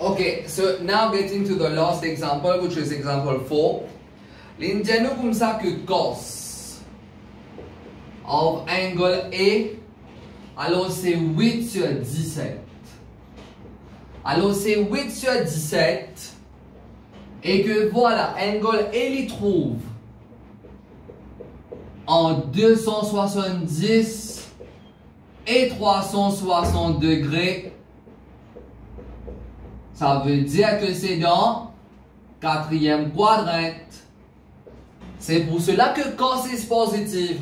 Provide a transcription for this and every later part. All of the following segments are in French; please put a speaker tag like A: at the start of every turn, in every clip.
A: Okay, so now getting to the last example, which is example 4. L'indiano comme ça que cos of angle A, alors c'est 8 sur 17. Alors c'est 8 sur 17 et que voilà, angle A il trouve en 270 et 360 degrés. Ça veut dire que c'est dans quatrième quadrant. C'est pour cela que cos is positive.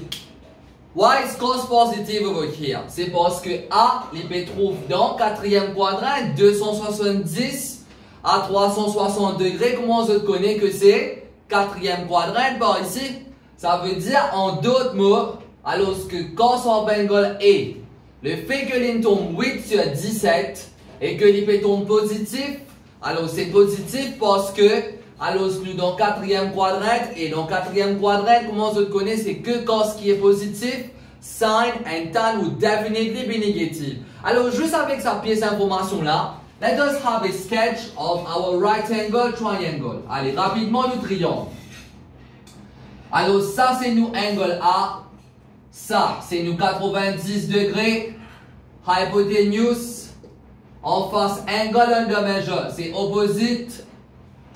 A: Why is cos positive over here? C'est parce que A, il peut trouver dans quatrième quadrant 270 à 360 degrés. Comment je connais que c'est quatrième quadrant par ici? Ça veut dire en d'autres mots, alors que cos of angle A, le fait que l'on tombe 8 sur 17 et que l'IP tombe positif, alors c'est positif parce que alors nous dans quatrième quadrant et dans quatrième quadrant, comment je connais, c'est que cos qui est positif, sin and tan will definitely be negative. Alors juste avec sa pièce d'information là, let us have a sketch of our right angle triangle. Allez rapidement le triangle. Alors ça c'est nous angle A, ça c'est nous 90 degrés, hypotenuse. En face, angle under measure, c'est opposite.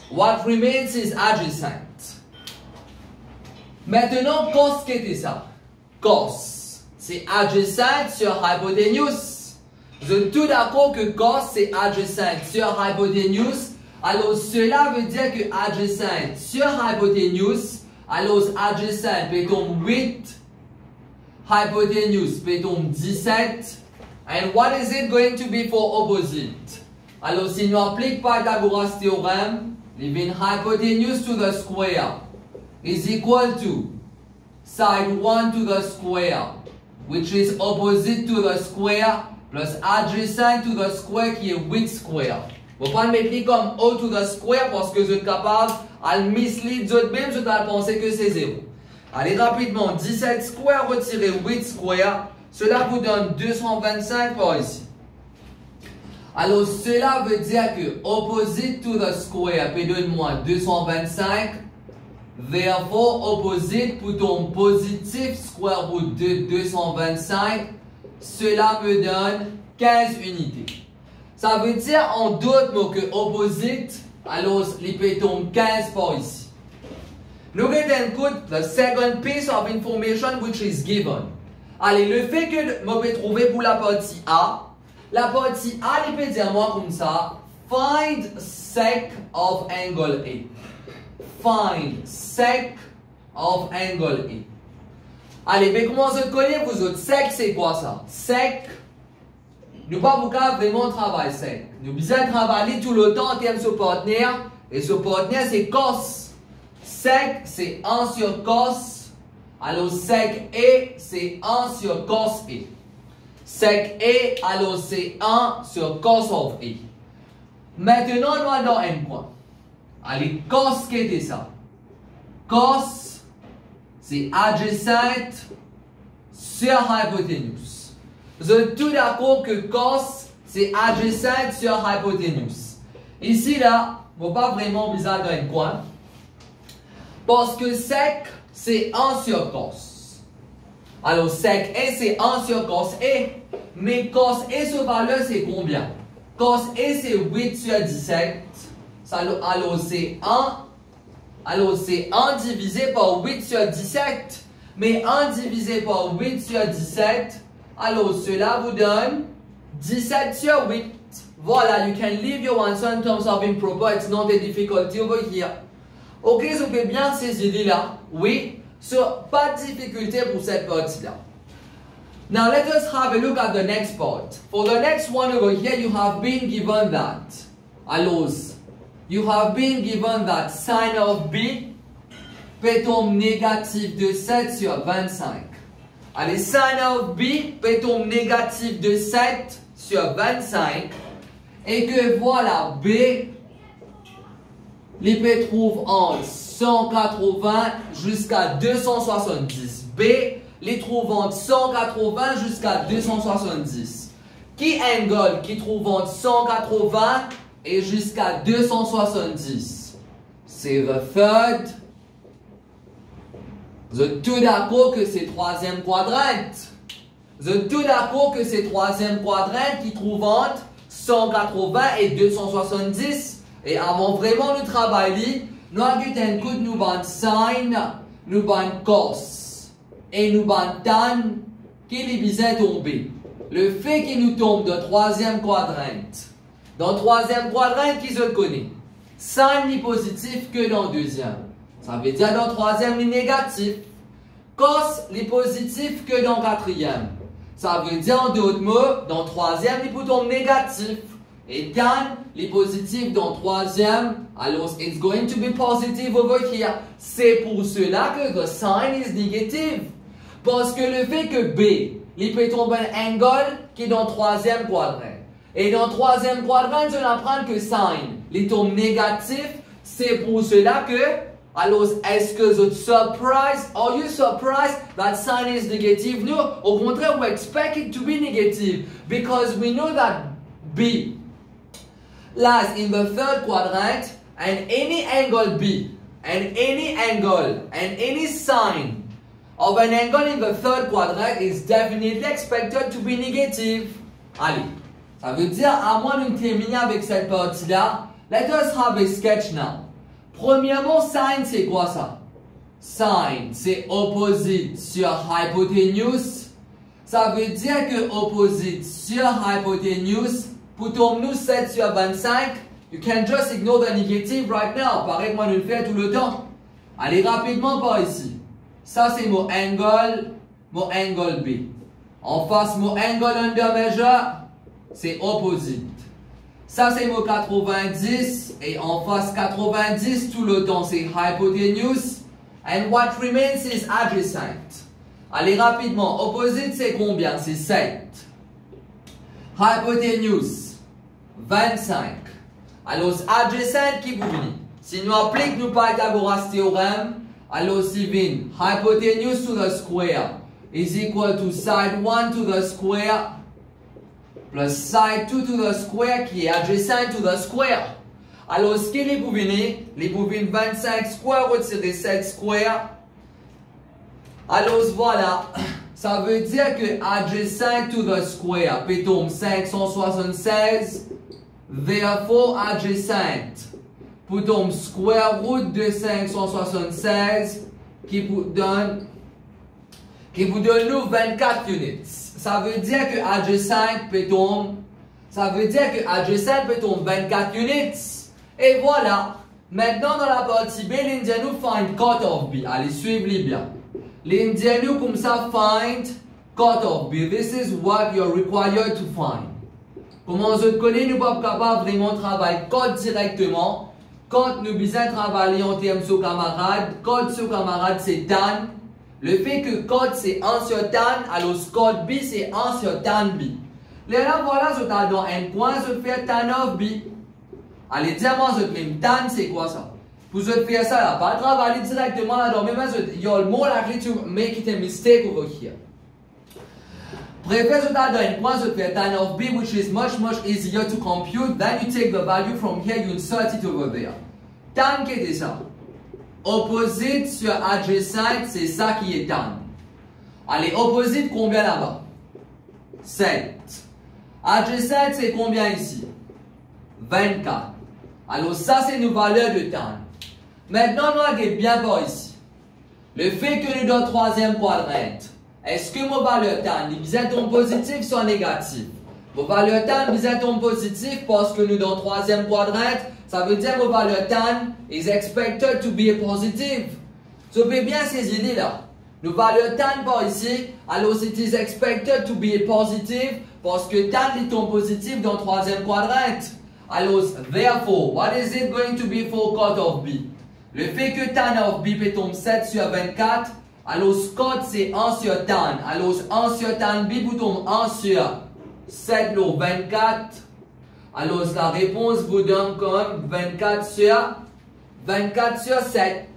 A: What remains is adjacent. Maintenant, cos, qu'est-ce que ça? Cos, c'est adjacent sur hypotenuse. Vous êtes tout d'accord que cos, c'est adjacent sur hypotenuse. Alors, cela veut dire que adjacent sur hypotenuse, alors adjacent peut tomber 8, hypotenuse peut tomber 17. And what is it going to be for opposite? Alors, si nous appliquons Pythagoras théorème, leaving hypotenuse to the square is equal to side 1 to the square, which is opposite to the square, plus adjacent to the square qui est 8 square. Vous ne pouvez pas le mettre comme O to the square parce que vous êtes capable de mislead vous même, vous allez penser que c'est 0. Allez rapidement, 17 square retirer 8 square. Cela vous donne 225 par ici. Alors, cela veut dire que opposite to the square peut donner moins 225. Therefore, opposite pour ton positif square root de 225. Cela me donne 15 unités. Ça veut dire en d'autres mots que opposite, alors il peut tomber 15 par ici. Nous regardons the second piece of information which is given. Allez, le fait que je peux trouver pour la partie A, il peut dire moi comme ça, find sec of angle A. Find sec of angle A. Allez, mais comment vous connaissez vous autres? Sec, c'est quoi ça? Sec, nous pas vraiment travailler sec. Nous besoin travailler tout le temps en termes de partenaire, et ce partenaire c'est cos. Sec, c'est 1 sur cos. Alors, sec A, c'est 1 sur cos A. Sec A, alors c'est 1 sur cos of A. Maintenant, nous allons un point. Allez, cos, qu'est-ce que c'est ça? Cos, c'est adjacent sur hypotenuse. Vous êtes tous d'accord que cos, c'est adjacent sur hypotenuse. Ici, là, on ne va pas vraiment besoin d'un point. Parce que sec, c'est 1 sur cos. Alors, sec A, c'est 1 sur cos A. Mais cos A, ce valeur, c'est combien? Cos A, c'est 8 sur 17. Alors, c'est 1. Alors, c'est 1 divisé par 8 sur 17. Mais 1 divisé par 8 sur 17. Alors, cela vous donne 17 sur 8. Voilà, you can leave your answer in terms of improper. It's not a difficulty over here. Ok, vous pouvez bien saisir là. Oui, pas de difficulté pour cette partie-là. Now let us have a look at the next part. For the next one over here, you have been given that. Alors, you have been given that sin of B peut tomber négatif de 7 sur 25. Allez, sin of B peut tomber négatif de 7 sur 25. Et que voilà, B, il peut trouver en 180 jusqu'à 270. B, les trouve entre 180 jusqu'à 270. Qui angle qui trouve entre 180 et jusqu'à 270. C'est the third. Vous êtes tous d'accord que c'est troisième quadrant? Vous êtes tous d'accord que c'est troisième quadrant qui trouve entre 180 et 270? Et avant vraiment nous travailler, nous avons un coup de nous ban sin, nous ban cos, et nous ban tan, qui est bien tombé. Le fait qu'il nous tombe de troisième quadrant, dans troisième quadrant, qui se connaît? Sin n'est positif que dans deuxième. Ça veut dire dans troisième, il est négatif. Cos, il est positif que dans quatrième. Ça veut dire en d'autres mots, dans troisième, il peut tomber négatif. Et tan, il est positif dans troisième. Alors, it's going to be positive over here. C'est pour cela que the sign is negative. Parce que le fait que B, il peut tomber un angle qui est dans troisième quadrant. Et dans troisième quadrant, je apprends que sin, il tombe négatif. C'est pour cela que, alors, est-ce que vous êtes surprised? Are you surprised that sin is negative? No, au contraire, we expect it to be negative. Because we know that B lies in the third quadrant, and any angle B, and any sign of an angle in the third quadrant is definitely expected to be negative. Allez, ça veut dire, à moins de terminer avec cette partie-là, let us have a sketch now. Premièrement, sin, c'est quoi ça? Sin, c'est opposite sur hypotenuse. Ça veut dire que opposite sur hypotenuse, pour tomber 7 sur 25, you can just ignore the negative right now. Pareil que moi je le fais tout le temps. Allez rapidement par ici. Ça c'est mon angle B. En face, mon angle under measure, c'est opposite. Ça c'est mon 90 et en face 90 tout le temps c'est hypotenuse. And what remains is adjacent. Allez rapidement, opposite c'est combien? C'est 7. Hypotenuse 25. Alors adjacent qui vous vient? Si nous appliquons Pythagoras théorème, alors si vient hypotenuse to the square is equal to side 1 to the square plus side 2 to the square qui est adjacent to the square. Alors ce qui les bouviner? Les bouvines 25 square retirer 7 square. Alors voilà, ça veut dire que adjacent to the square peut tomber 576. Therefore adjacent peut tomber square root de 576 qui vous donne nous 24 units. Ça veut dire que adjacent peut tomber 24 units. Et voilà. Maintenant dans la partie B, l'Indien nous find cut of B. Allez, suivez-les bien. L'Indien nous comme ça find cut of B. This is what you're required to find. Comment je connais, nous ne sommes pas capables vraiment travailler code directement. Quand nous besoin travailler en termes de camarade, code sur camarade c'est tan. Le fait que code c'est 1 sur tan, alors code B c'est 1 sur tan B. Là voilà, je t'ai dans un point, je fais tan of B. Allez, dis-moi, je te tan c'est quoi ça? Pour je faire ça, là, pas travailler directement là-dedans, mais you're more likely to make it a mistake over here. Préfère je t'ai dans un point, je fais tan of B, which is much easier to compute. Then you take the value from here, you insert it over there. Tan qui était ça? Opposite sur adjacent, c'est ça qui est tan. Allez, opposite combien là-bas? 7. Adjacent, c'est combien ici? 24. Alors ça, c'est nos valeurs de tan. Maintenant, nous regardons bien par ici. Le fait que nous dans le troisième quadrant, est-ce que nos valeurs tan, les bien tombent positifs ou négatifs? Vos valeurs tan, bien tombent positifs parce que nous dans le troisième quadrant, ça veut dire que vos valeurs tan is expected to be positive. Vous pouvez bien ces idées-là. Nos valeurs tan par ici, alors it is expected to be positive parce que tan est tombe positif dans le troisième quadrant. Alors, therefore, what is it going to be for cut of B? Le fait que tan of B peut tomber 7 sur 24, alors cut c'est 1 sur tan. Alors 1 sur tan B peut tomber 1 sur 7 sur 24. Alors la réponse vous donne comme 24 sur 7.